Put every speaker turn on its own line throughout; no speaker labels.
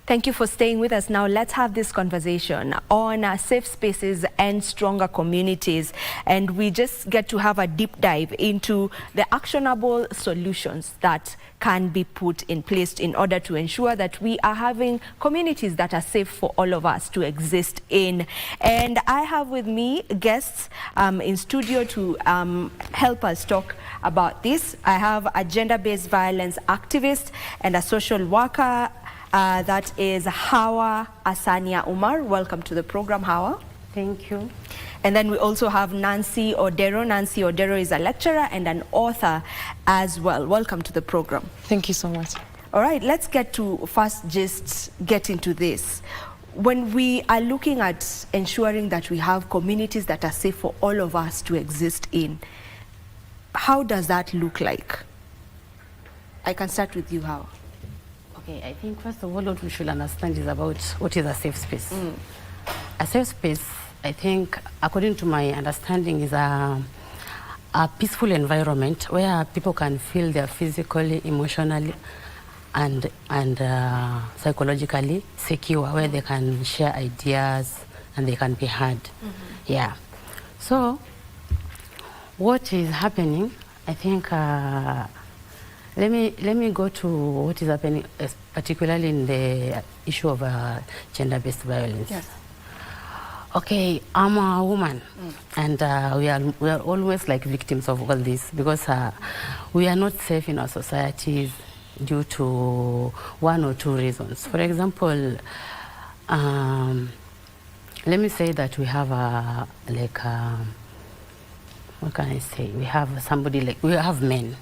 Thank you for staying with us. Now let's have this conversation on safe spaces and stronger communities. And we just get to have a deep dive into the actionable solutions that can be put in place in order to ensure that we are having communities that are safe for all of us to exist in. And I have with me guests in studio to help us talk about this. I have a gender-based violence activist and a social worker. That is Hawa Asania Umar. Welcome to the program, Hawa.
Thank you.
And then we also have Nancy Odero. Nancy Odero is a lecturer and an author as well. Welcome to the program.
Thank you so much.
All right, let's get to first just get into this. When we are looking at ensuring that we have communities that are safe for all of us to exist in, how does that look like? I can start with you, Hawa.
Okay, I think first of all what we should understand is about what is a safe space. A safe space, I think, according to my understanding, is a peaceful environment where people can feel they're physically, emotionally, and psychologically secure, where they can share ideas and they can be heard. Yeah. So, what is happening, I think, let me go to what is happening, particularly in the issue of gender-based violence.
Yes.
Okay, I'm a woman, and we are always like victims of all this because we are not safe in our societies due to one or two reasons. For example, let me say that we have what can I say? We have somebody like, we have men.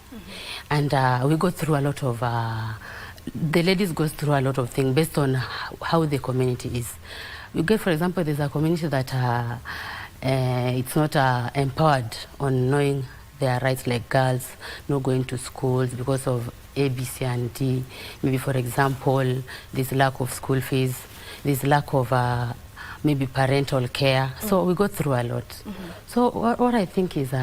And we go through a lot of, the ladies go through a lot of things based on how the community is. We get, for example, there's a community that it's not empowered on knowing their rights, like girls not going to schools because of A, B, C, and D. Maybe, for example, there's lack of school fees, there's lack of maybe parental care. So we go through a lot. So what I think is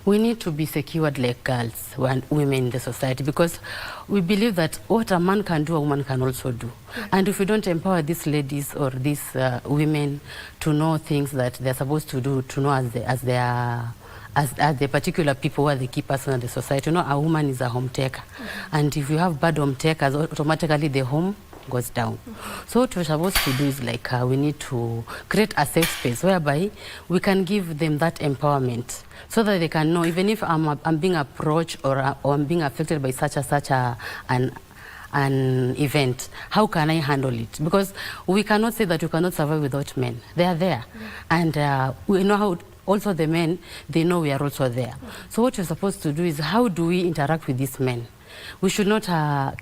we need to be secured like girls and women in the society, because we believe that what a man can do, a woman can also do. And if we don't empower these ladies or these women to know things that they're supposed to do, to know as the particular people who are the key person in the society. You know, a woman is a home taker. And if you have bad home takers, automatically the home goes down. So what we're supposed to do is like we need to create a safe space whereby we can give them that empowerment, so that they can know, even if I'm being approached or I'm being affected by such an event, how can I handle it? Because we cannot say that we cannot survive without men. They are there. And we know how also the men, they know we are also there. So what we're supposed to do is, how do we interact with these men? We should not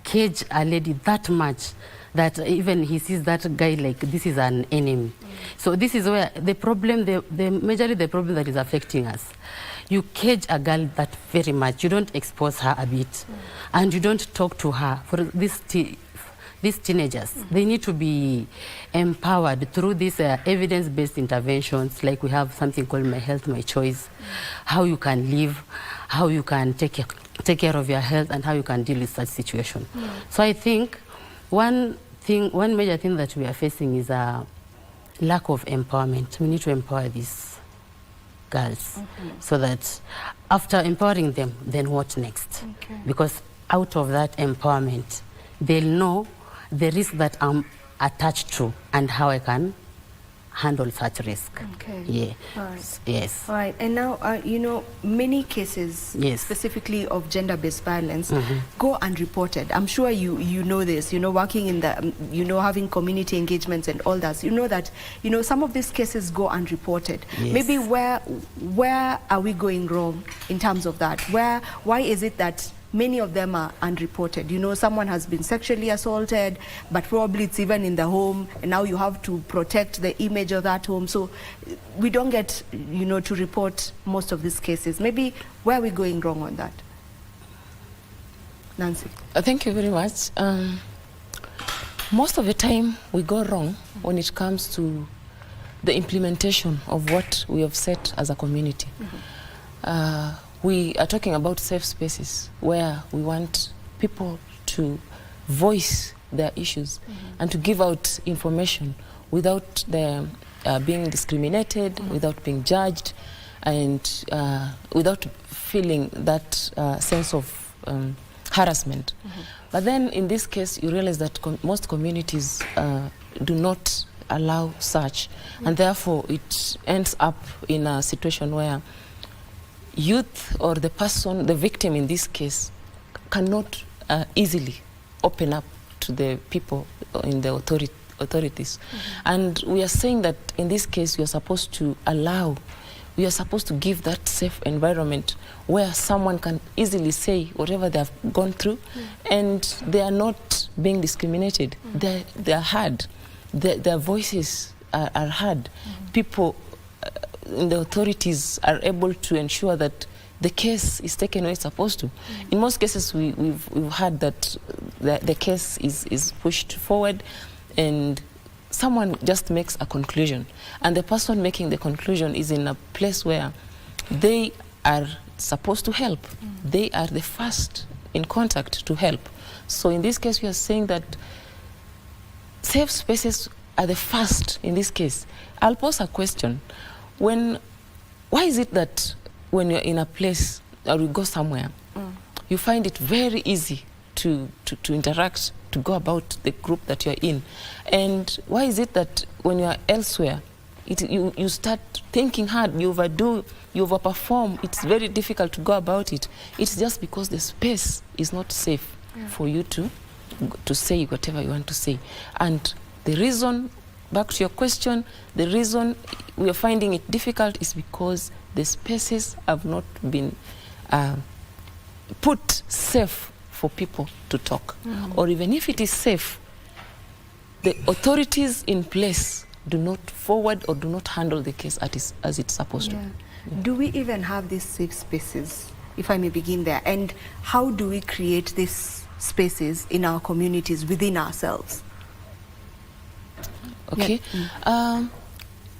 cage a lady that much that even he sees that guy like this is an enemy. So this is where the problem, majorly the problem that is affecting us. You cage a girl that very much. You don't expose her a bit. And you don't talk to her. For these teenagers, they need to be empowered through these evidence-based interventions, like we have something called My Health, My Choice, how you can live, how you can take care of your health, and how you can deal with such situation. So I think one major thing that we are facing is a lack of empowerment. We need to empower these girls so that after empowering them, then what next? Because out of that empowerment, they'll know the risk that I'm attached to and how I can handle such risk. Yeah.
All right.
Yes.
All right. And now, you know, many cases, specifically of gender-based violence, go unreported. I'm sure you know this. You know, working in the, you know, having community engagements and all that. You know that, you know, some of these cases go unreported. Maybe where are we going wrong in terms of that? Why is it that many of them are unreported? You know, someone has been sexually assaulted, but probably it's even in the home, and now you have to protect the image of that home. So we don't get, you know, to report most of these cases. Maybe where are we going wrong on that? Nancy.
Thank you very much. Most of the time we go wrong when it comes to the implementation of what we have set as a community. We are talking about safe spaces where we want people to voice their issues and to give out information without them being discriminated, without being judged, and without feeling that sense of harassment. But then in this case, you realize that most communities do not allow such, and therefore it ends up in a situation where youth or the person, the victim in this case, cannot easily open up to the people in the authorities. And we are saying that in this case, we are supposed to give that safe environment where someone can easily say whatever they have gone through, and they are not being discriminated. They are heard. Their voices are heard. People in the authorities are able to ensure that the case is taken where it's supposed to. In most cases, we've heard that the case is pushed forward, and someone just makes a conclusion, and the person making the conclusion is in a place where they are supposed to help. They are the first in contact to help. So in this case, we are saying that safe spaces are the first in this case. I'll pose a question. Why is it that when you're in a place or you go somewhere, you find it very easy to interact, to go about the group that you're in? And why is it that when you're elsewhere, you start thinking hard, you overdo, you overperform, it's very difficult to go about it? It's just because the space is not safe for you to say whatever you want to say. And the reason, back to your question, the reason we are finding it difficult is because the spaces have not been put safe for people to talk. Or even if it is safe, the authorities in place do not forward or do not handle the case as it's supposed to.
Do we even have these safe spaces, if I may begin there? And how do we create these spaces in our communities within ourselves?
Okay.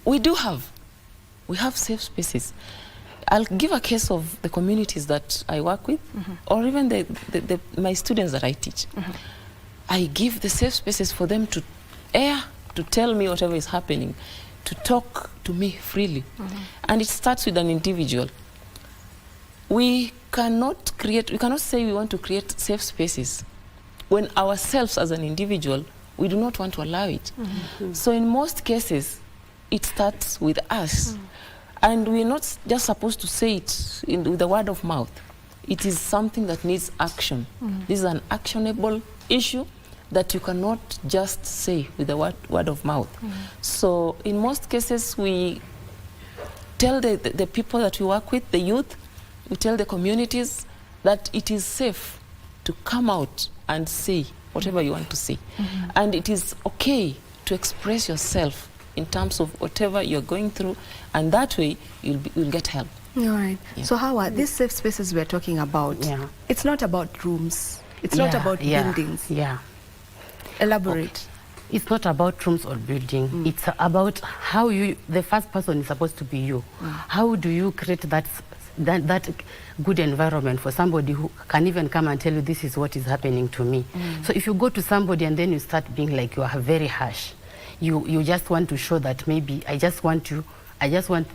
We have safe spaces. I'll give a case of the communities that I work with, or even my students that I teach. I give the safe spaces for them to air, to tell me whatever is happening, to talk to me freely. And it starts with an individual. We cannot say we want to create safe spaces when ourselves as an individual, we do not want to allow it. So in most cases, it starts with us. And we're not just supposed to say it with the word of mouth. It is something that needs action. This is an actionable issue that you cannot just say with the word of mouth. So in most cases, we tell the people that we work with, the youth, we tell the communities that it is safe to come out and say whatever you want to say. And it is okay to express yourself in terms of whatever you're going through, and that way you'll get help.
All right. So Hawa, these safe spaces we're talking about, it's not about rooms, it's not about buildings. Elaborate.
It's not about rooms or building. It's about how the first person is supposed to be you. How do you create that good environment for somebody who can even come and tell you this is what is happening to me? So if you go to somebody and then you start being like you are very harsh, you just want to show that maybe I just want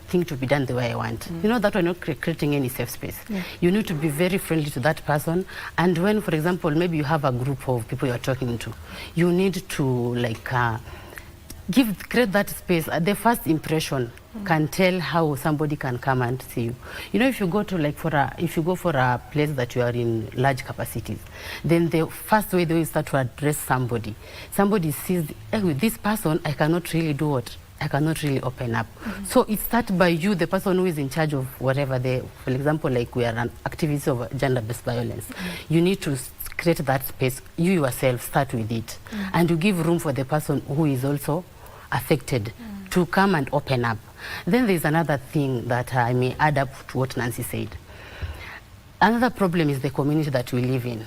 things to be done the way I want. You know that we're not creating any safe space. You need to be very friendly to that person. And when, for example, maybe you have a group of people you're talking to, you need to like create that space. The first impression can tell how somebody can come and see you. You know, if you go to if you go for a place that you are in large capacities, then the first way they will start to address somebody sees, with this person, I cannot really do what? I cannot really open up. So it starts by you, the person who is in charge of whatever for example, like we are an activist of gender-based violence. You need to create that space. You yourself start with it. And you give room for the person who is also affected to come and open up. Then there's another thing that I may add up to what Nancy said. Another problem is the community that we live in.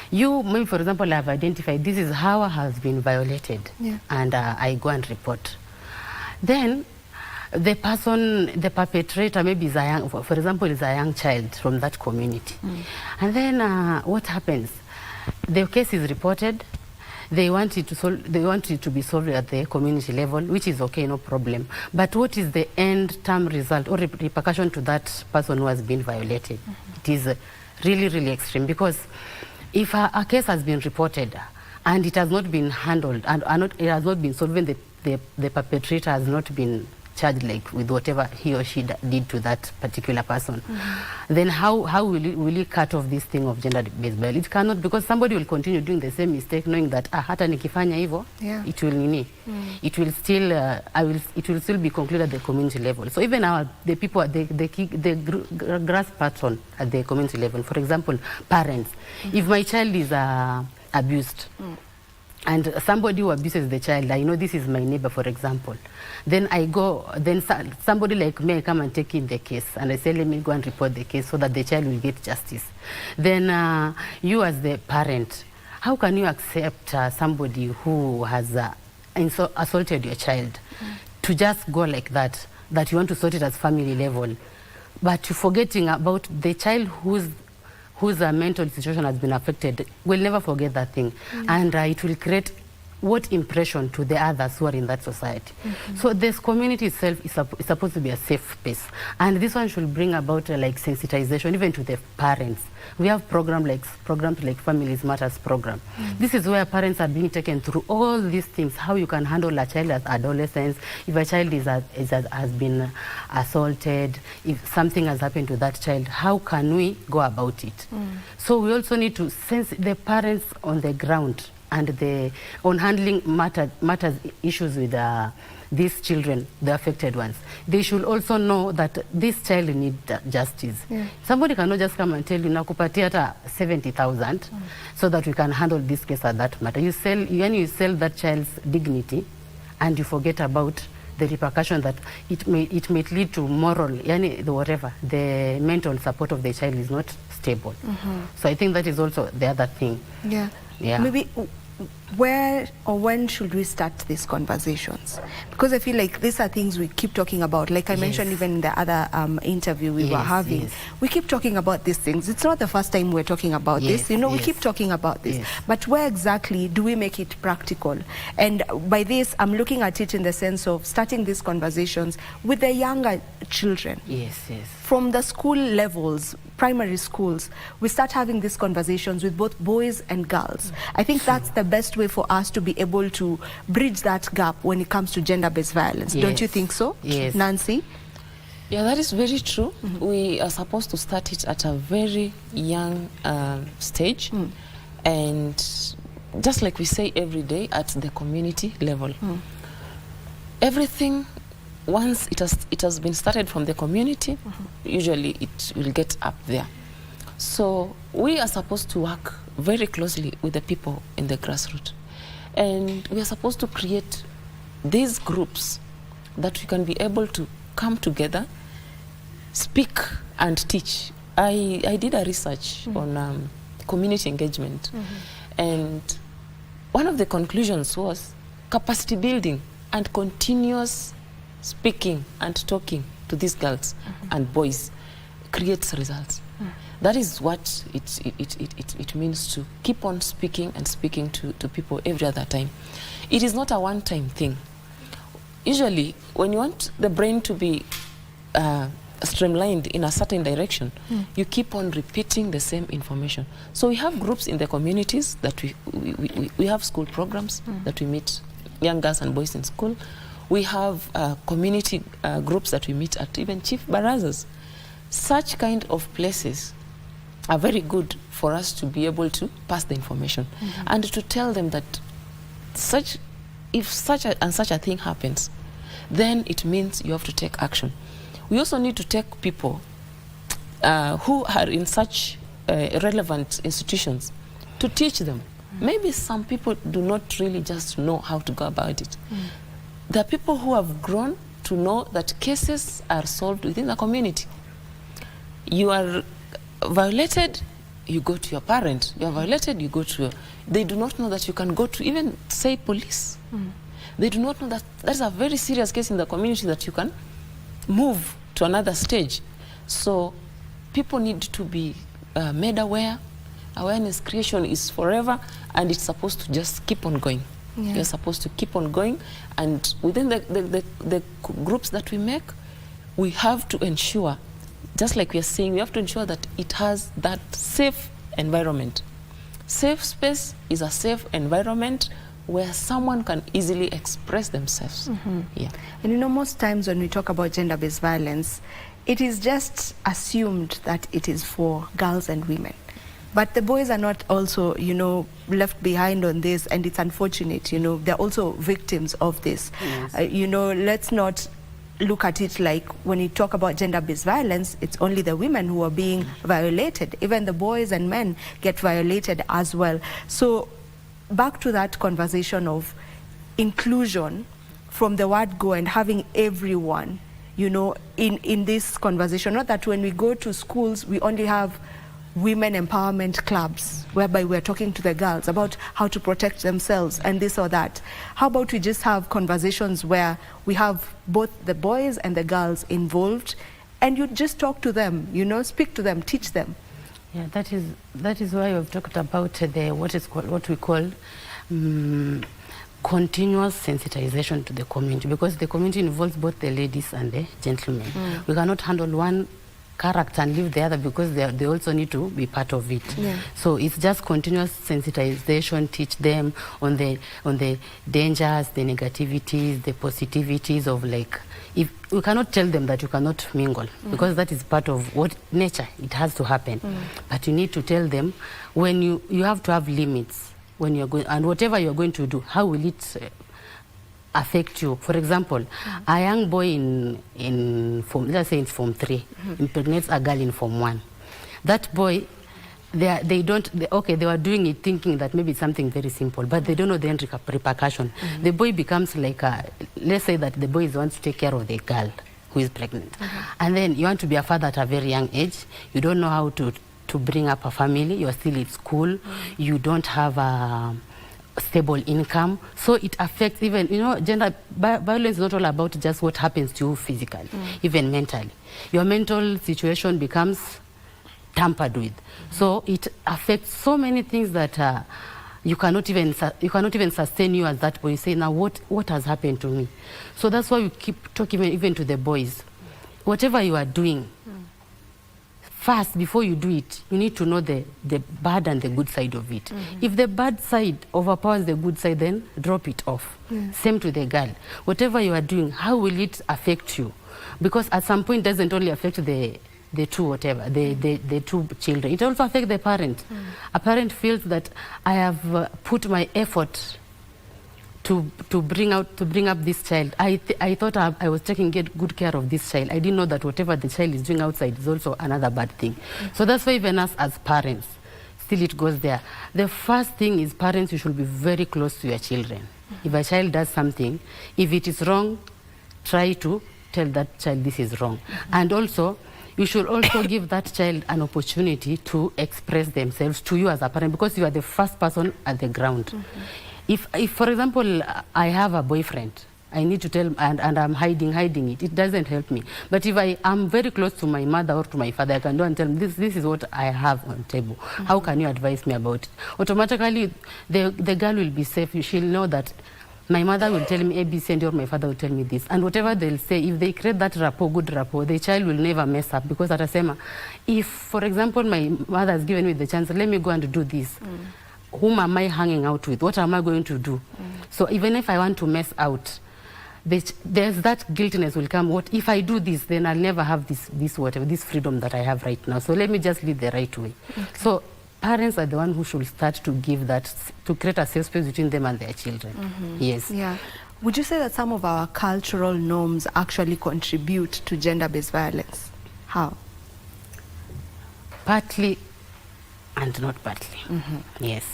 You, maybe for example, have identified this is how has been violated, and I go and report. Then the perpetrator maybe is for example, is a young child from that community. And then what happens? The case is reported. they want it to be solved at the community level, which is okay, no problem. But what is the end term result or repercussion to that person who has been violated? It is really, really extreme, because if a case has been reported and it has not been handled and it has not been solved, the perpetrator has not been charged like with whatever he or she did to that particular person, then how will he cut off this thing of gender-based violence? It cannot, because somebody will continue doing the same mistake, knowing that hata nikifanya hivyo, it will it will still be concluded at the community level. So even the people, the grass patron at the community level, for example, parents, if my child is abused, and somebody who abuses the child, I know this is my neighbor, for example, then somebody like me come and take in the case, and I say, let me go and report the case so that the child will get justice. Then you as the parent, how can you accept somebody who has assaulted your child to just go like that you want to sort it as family level, but you're forgetting about the child whose mental situation has been affected? We'll never forget that thing. And it will create what impression to the others who are in that society. So this community itself is supposed to be a safe space. And this one should bring about like sensitization even to the parents. We have programs like Families Matters program. This is where parents are being taken through all these things, how you can handle a child as adolescents, if a child has been assaulted, if something has happened to that child, how can we go about it? So we also need to sense the parents on the ground and on handling matters issues with these children, the affected ones. They should also know that this child needs justice. Somebody cannot just come and tell you, nakupatia hata 70,000 so that we can handle this case at that matter. You sell that child's dignity and you forget about the repercussion that it may lead to moral, the mental support of the child is not stable. So I think that is also the other thing.
Maybe where or when should we start these conversations? Because I feel like these are things we keep talking about. Like I mentioned even in the other interview we were having, we keep talking about these things. It's not the first time we're talking about this. We keep talking about this. But where exactly do we make it practical? And by this, I'm looking at it in the sense of starting these conversations with the younger children. From the school levels, primary schools, we start having these conversations with both boys and girls. I think that's the best way for us to be able to bridge that gap when it comes to gender-based violence. Don't you think so, Nancy?
Yeah, that is very true. We are supposed to start it at a very young stage, and just like we say every day, at the community level. Everything, once it has been started from the community, usually it will get up there. So we are supposed to work very closely with the people in the grassroots, and we are supposed to create these groups that we can be able to come together, speak and teach. I did a research on community engagement, and one of the conclusions was capacity building and continuous speaking and talking to these girls and boys creates results. That is what it means to keep on speaking and speaking to people every other time. It is not a one-time thing. Usually, when you want the brain to be streamlined in a certain direction, you keep on repeating the same information. So we have groups in the communities that we have school programs that we meet young girls and boys in school. We have community groups that we meet at even chief barazas. Such kind of places are very good for us to be able to pass the information and to tell them that if such a thing happens, then it means you have to take action. We also need to take people who are in such relevant institutions to teach them. Maybe some people do not really just know how to go about it. There are people who have grown to know that cases are solved within the community. You are violated, you go to your parent. You are violated, you go to your... They do not know that you can go to even, say, police. They do not know that that's a very serious case in the community that you can move to another stage. So people need to be made aware awareness creation is forever, and it's supposed to just keep on going.
Yeah.
You're supposed to keep on going, and within the groups that we make, we have to ensure, just like we are saying, we have to ensure that it has that safe environment. Safe space is a safe environment where someone can easily express themselves. Yeah.
And you know, most times when we talk about gender-based violence, it is just assumed that it is for girls and women. But the boys are not also, you know, left behind on this, and it's unfortunate, you know, they're also victims of this.
Yes.
You know, let's not look at it like when you talk about gender-based violence, it's only the women who are being violated. Even the boys and men get violated as well. So back to that conversation of inclusion from the word go, and having everyone, you know, in this conversation. Not that when we go to schools, we only have women empowerment clubs whereby we're talking to the girls about how to protect themselves and this or that. How about we just have conversations where we have both the boys and the girls involved, and you just talk to them, you know, speak to them, teach them.
Yeah, that is why we've talked about what we call continuous sensitization to the community, because the community involves both the ladies and the gentlemen. We cannot handle one character and leave the other, because they also need to be part of it.
Yeah.
So it's just continuous sensitization, teach them on the dangers, the negativities, the positivities of, like, if we cannot tell them that you cannot mingle, because that is part of what nature, it has to happen. But you need to tell them when you have to have limits when you're going, and whatever you're going to do, how will it affect you. For example, a young boy in form, let's say in Form 3, impregnates a girl in Form 1. That boy, they were doing it thinking that maybe it's something very simple, but they don't know the end repercussion. The boy becomes like let's say that the boy wants to take care of the girl who is pregnant. And then you want to be a father at a very young age. You don't know how to bring up a family. You're still in school. You don't have a stable income, so it affects even, you know, gender violence is not all about just what happens to you physically, even mentally. Your mental situation becomes tampered with, so it affects so many things that you cannot even sustain you as that boy. You say, now what has happened to me? So that's why we keep talking even to the boys. Whatever you are doing, first, before you do it, you need to know the bad and the good side of it. If the bad side overpowers the good side, then drop it off. Same to the girl. Whatever you are doing, how will it affect you? Because at some point, it doesn't only affect the two two children. It also affects the parent. A parent feels that I have put my effort to bring up this child. I thought I was taking good care of this child. I didn't know that whatever the child is doing outside is also another bad thing. So that's why even us as parents, still it goes there. The first thing is, parents, you should be very close to your children. If a child does something, if it is wrong, try to tell that child this is wrong. And also, you should also give that child an opportunity to express themselves to you as a parent, because you are the first person at the ground. If for example, I have a boyfriend, I need to tell, and I'm hiding it, it doesn't help me. But if I am very close to my mother or to my father, I can go and tell them, this is what I have on the table. How can you advise me about it? Automatically, the girl will be safe. She'll know that my mother will tell me ABC, and or my father will tell me this. And whatever they'll say, if they create that rapport, good rapport, the child will never mess up. Because atasema, if, for example, my mother has given me the chance, let me go and do this. Whom am I hanging out with? What am I going to do? So even if I want to mess out, there's that guiltiness will come. What if I do this? Then I'll never have this freedom that I have right now. So let me just lead the right way. So parents are the one who should start to give that, to create a safe space between them and their children. Yes.
Yeah. Would you say that some of our cultural norms actually contribute to gender-based violence? How?
Partly and not partly. Yes.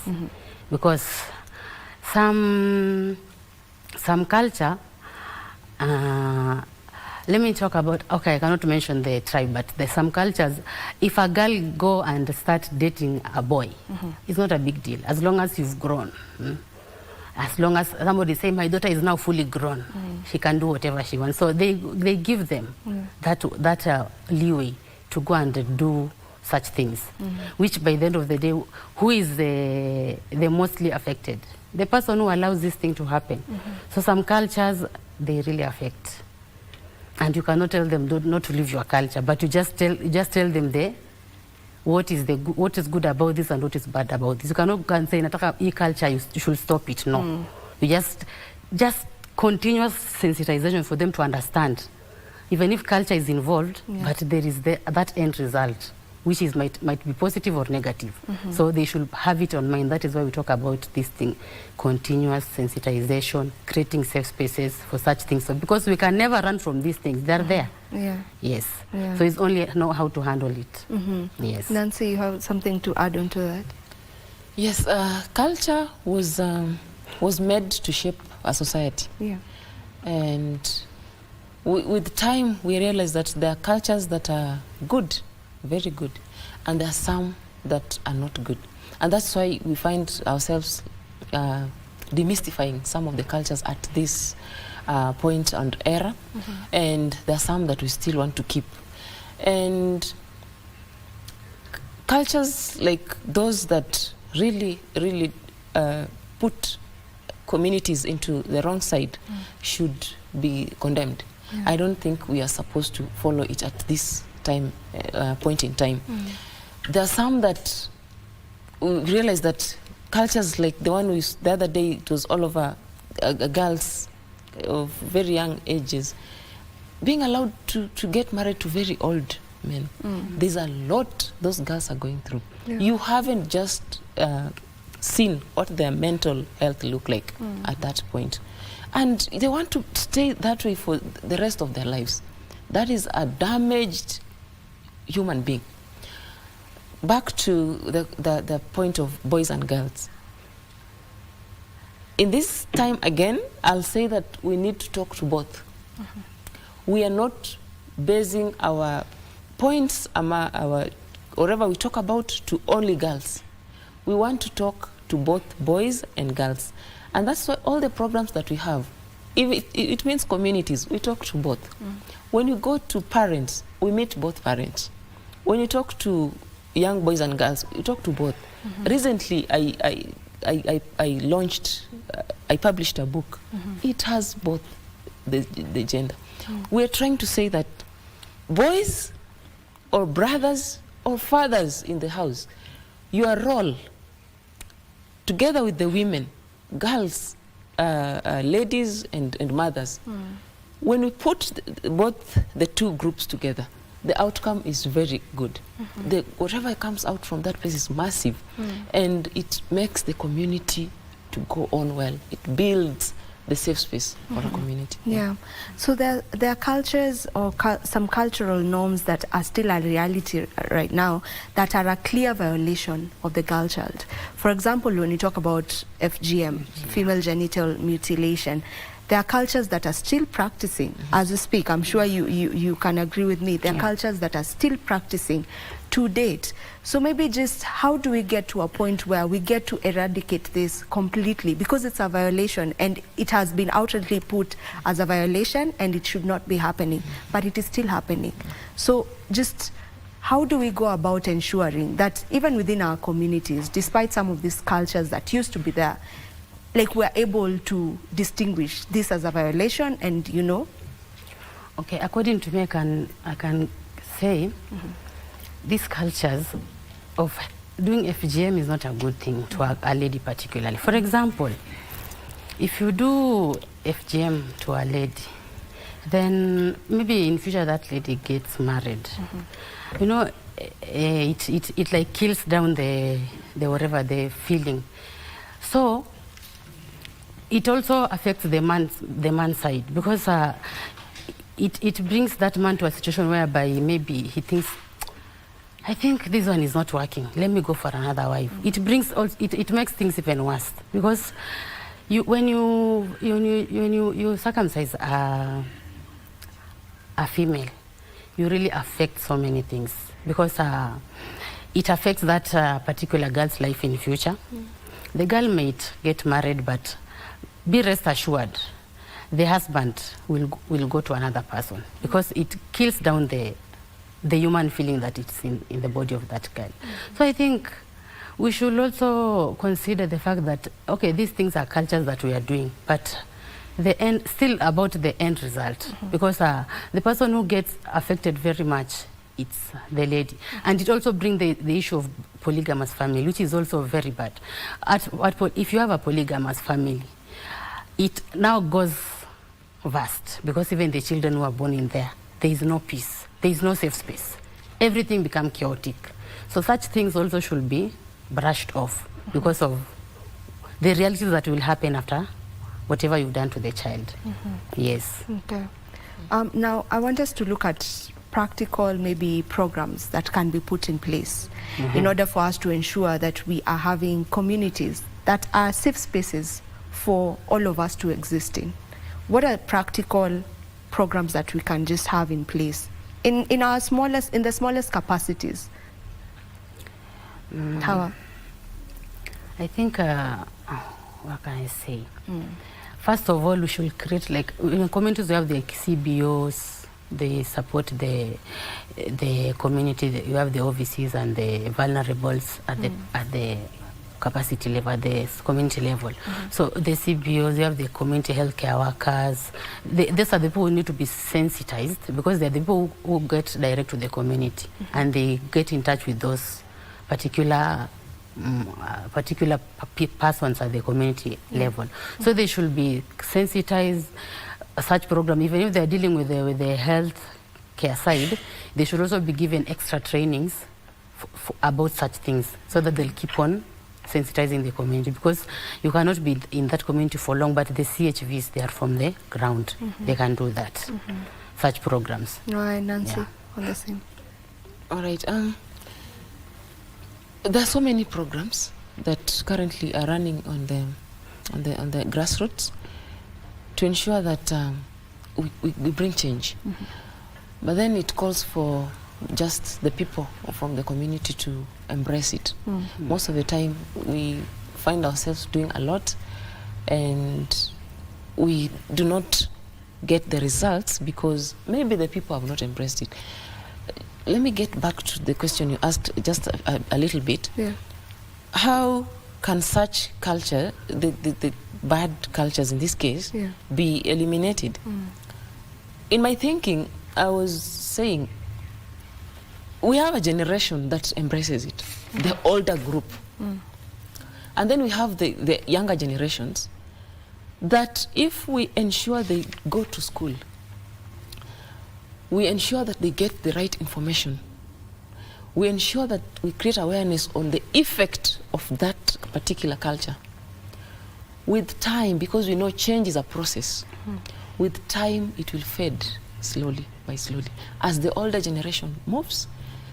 Because some culture, let me talk about, okay, I cannot mention the tribe, but there's some cultures, if a girl go and start dating a boy, it's not a big deal, as long as you've grown. As long as somebody say, my daughter is now fully grown, she can do whatever she wants. So they give them that leeway to go and do such things, which by the end of the day, who is the mostly affected? The person who allows this thing to happen. So some cultures, they really affect. And you cannot tell them not to leave your culture, but you just tell them what is good about this and what is bad about this. You cannot go and say, nataka e culture, you should stop it. No. You just continuous sensitization for them to understand. Even if culture is involved, but there is that end result, which is might be positive or negative. So they should have it on mind. That is why we talk about this thing, continuous sensitization, creating safe spaces for such things. So because we can never run from these things, they're there.
Yeah.
Yes.
Yeah.
So it's only know how to handle it. Yes.
Nancy, you have something to add on to that?
Yes, culture was made to shape a society.
Yeah.
And with time, we realize that there are cultures that are good, very good, and there are some that are not good. And that's why we find ourselves demystifying some of the cultures at this point and era. And there are some that we still want to keep. And cultures like those that really put communities into the wrong side should be condemned. I don't think we are supposed to follow it at this point in time. There are some that we realize that cultures like the one the other day, it was all over girls of very young ages being allowed to get married to very old men. There's a lot those girls are going through. You haven't just seen what their mental health look like at that point. And they want to stay that way for the rest of their lives. That is a damaged human being. Back to the point of boys and girls. In this time again, I'll say that we need to talk to both. We are not basing our points, whatever we talk about, to only girls. We want to talk to both boys and girls. And that's why all the programs that we have, if it means communities, we talk to both. When you go to parents, we meet both parents. When you talk to young boys and girls, you talk to both. Recently, I published a book. It has both the gender. We're trying to say that boys or brothers or fathers in the house, your role, together with the women, girls, ladies and mothers, when we put both the two groups together, the outcome is very good. Whatever comes out from that place is massive, and it makes the community to go on well. It builds the safe space for a community.
Yeah. So there are cultures or some cultural norms that are still a reality right now that are a clear violation of the girl child. For example, when you talk about FGM, female genital mutilation, there are cultures that are still practicing as we speak. I'm sure you can agree with me. There are cultures that are still practicing to date. So maybe just how do we get to a point where we get to eradicate this completely? Because it's a violation and it has been outwardly put as a violation and it should not be happening, but it is still happening. So just how do we go about ensuring that even within our communities, despite some of these cultures that used to be there, like we're able to distinguish this as a violation and, you know?
Okay, according to me, I can say these cultures of doing FGM is not a good thing to a lady particularly. For example, if you do FGM to a lady, then maybe in future that lady gets married. You know, it like kills down the whatever, the feeling. So it also affects the man's side, because it brings that man to a situation whereby maybe he thinks, I think this one is not working, let me go for another wife. It makes things even worse, because when you circumcise a female, you really affect so many things, because it affects that particular girl's life in future. The girl might get married, but be rest assured, the husband will go to another person, because it kills down the the human feeling that it's in the body of that girl. So I think we should also consider the fact that, okay, these things are cultures that we are doing, but the end, still about the end result, because the person who gets affected very much, it's the lady. And it also brings the issue of polygamous family, which is also very bad. If you have a polygamous family, it now goes vast, because even the children who are born in there is no peace, there is no safe space. Everything becomes chaotic. So such things also should be brushed off because of the realities that will happen after whatever you've done to the child. Yes.
Okay. Now, I want us to look at practical, maybe programs that can be put in place in order for us to ensure that we are having communities that are safe spaces for all of us to exist in. What are practical programs that we can just have in place in the smallest capacities? Hawa?
I think, what can I say? First of all, we should create, like, in communities we have the CBOs, they support the community. You have the OVCs and the vulnerables at the capacity level, at the community level. So the CBOs, you have the community healthcare workers. These are the people who need to be sensitized, because they're the people who get direct to the community and they get in touch with those particular persons at the community level. So they should be sensitized. Such program, even if they're dealing with the health care side, they should also be given extra trainings about such things, so that they'll keep on sensitizing the community, because you cannot be in that community for long, but the CHVs, they are from the ground. They can do that. Such programs.
Right, Nancy, on the same.
All right. There are so many programs that currently are running on the grassroots to ensure that we bring change. But then it calls for just the people from the community to embrace it. Most of the time we find ourselves doing a lot and we do not get the results because maybe the people have not embraced it. Let me get back to the question you asked just a little bit. How can such culture, the bad cultures in this case, be eliminated? In my thinking, I was saying, we have a generation that embraces it, the older group. And then we have the younger generations that if we ensure they go to school, we ensure that they get the right information, we ensure that we create awareness on the effect of that particular culture. With time, because we know change is a process, with time it will fade slowly by slowly. As the older generation moves,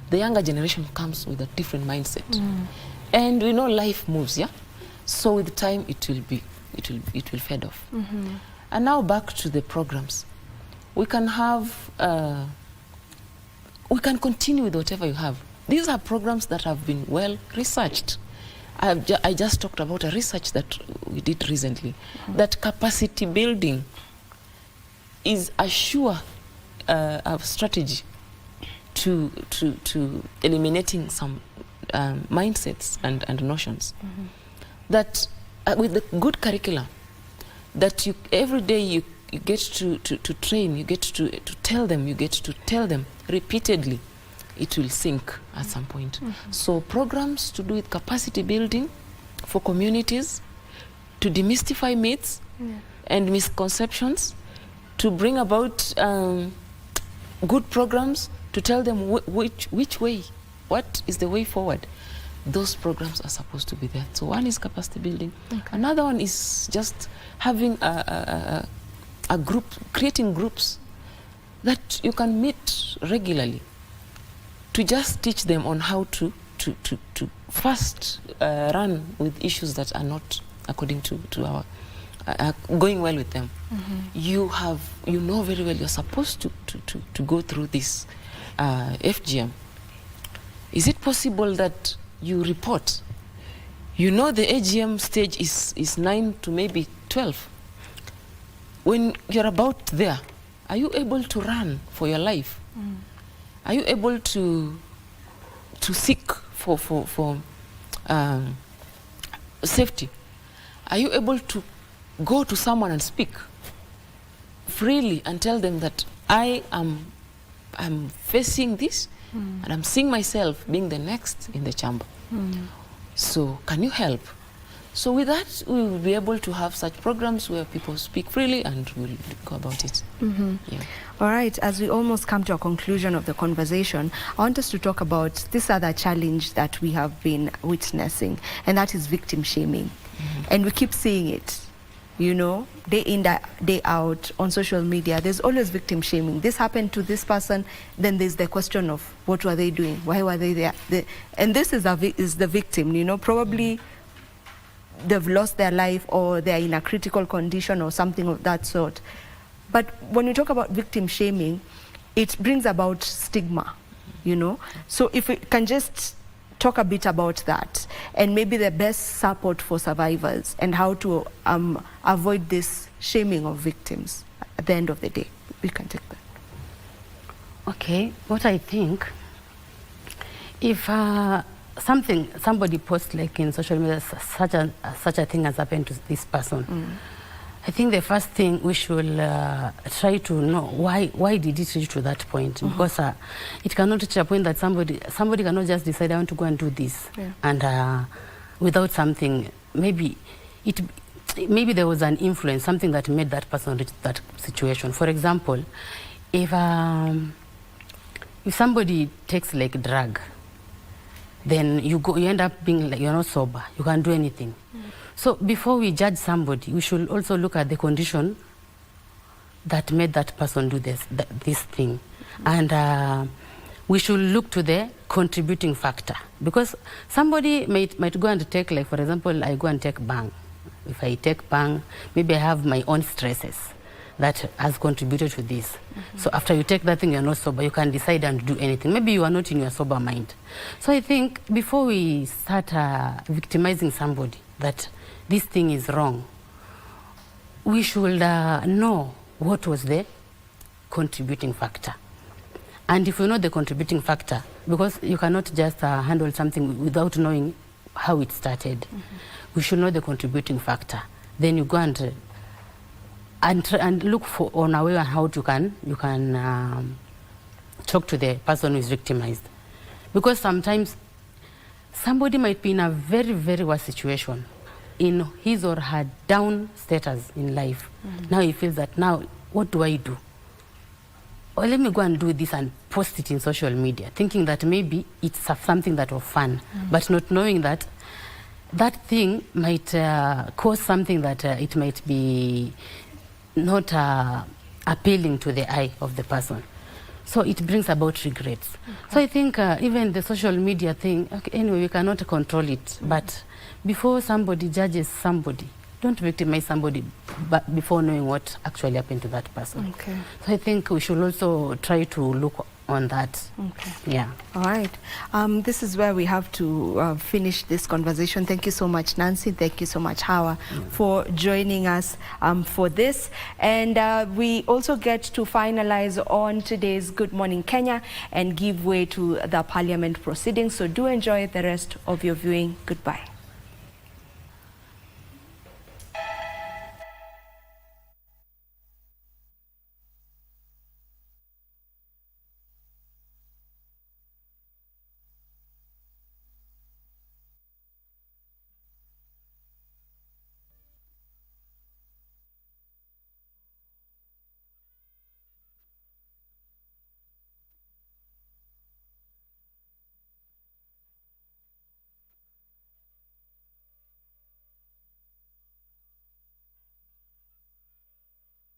the younger generation comes with a different mindset. And we know life moves, so with time it will fade off. And now back to the programs. We can have, we can continue with whatever you have. These are programs that have been well researched. I just talked about a research that we did recently, that capacity building is a sure strategy to eliminating some mindsets and notions. That with the good curriculum, that every day you get to train, you get to tell them, you get to tell them repeatedly, it will sink at some point. So programs to do with capacity building for communities, to demystify myths and misconceptions, to bring about good programs, to tell them which way, what is the way forward. Those programs are supposed to be there. So one is capacity building. Another one is just having a group, creating groups that you can meet regularly to just teach them on how to first run with issues that are not according to our going well with them. You know very well you're supposed to go through this FGM. Is it possible that you report? You know the AGM stage is 9 to maybe 12. When you're about there, are you able to run for your life? Are you able to seek for safety? Are you able to go to someone and speak freely and tell them that I'm facing this and I'm seeing myself being the next in the chamber? So can you help? So with that, we will be able to have such programs where people speak freely, and we'll go about it. Yeah.
All right, as we almost come to a conclusion of the conversation, I want us to talk about this other challenge that we have been witnessing, and that is victim shaming. And we keep seeing it, you know, day in, day out on social media. There's always victim shaming. This happened to this person, then there's the question of what were they doing? Why were they there? And this is the victim, you know, probably they've lost their life, or they're in a critical condition or something of that sort. But when we talk about victim shaming, it brings about stigma, you know. So if we can just talk a bit about that, and maybe the best support for survivors, and how to avoid this shaming of victims at the end of the day. We can take that.
Okay, what I think, if somebody posts like in social media, such a thing has happened to this person, I think the first thing we should try to know why did it reach to that point, because it cannot reach a point that somebody cannot just decide I want to go and do this, and without something, maybe there was an influence, something that made that person reach that situation. For example, if somebody takes like drug, then you end up being like, you're not sober, you can't do anything. So before we judge somebody, we should also look at the condition that made that person do this thing. And we should look to the contributing factor, because somebody might go and take, like for example, I go and take bang. If I take bang, maybe I have my own stresses that has contributed to this. So after you take that thing, you're not sober, you can decide and do anything. Maybe you are not in your sober mind. So I think before we start victimizing somebody that this thing is wrong, we should know what was the contributing factor. And if you know the contributing factor, because you cannot just handle something without knowing how it started, we should know the contributing factor. Then you go and look on a way on how you can talk to the person who is victimized. Because sometimes somebody might be in a very, very worse situation, in his or her down status in life. Now he feels that, now what do I do? Or let me go and do this and post it in social media, thinking that maybe it's something that was fun, but not knowing that that thing might cause something that it might be not appealing to the eye of the person. So it brings about regrets. So I think even the social media thing, okay, anyway, we cannot control it, but before somebody judges somebody, don't victimize somebody but before knowing what actually happened to that person.
Okay.
So I think we should also try to look on that.
Okay.
Yeah.
All right. This is where we have to finish this conversation. Thank you so much, Nancy. Thank you so much, Hawa, for joining us for this. And we also get to finalize on today's Good Morning Kenya and give way to the Parliament proceedings. So do enjoy the rest of your viewing. Goodbye.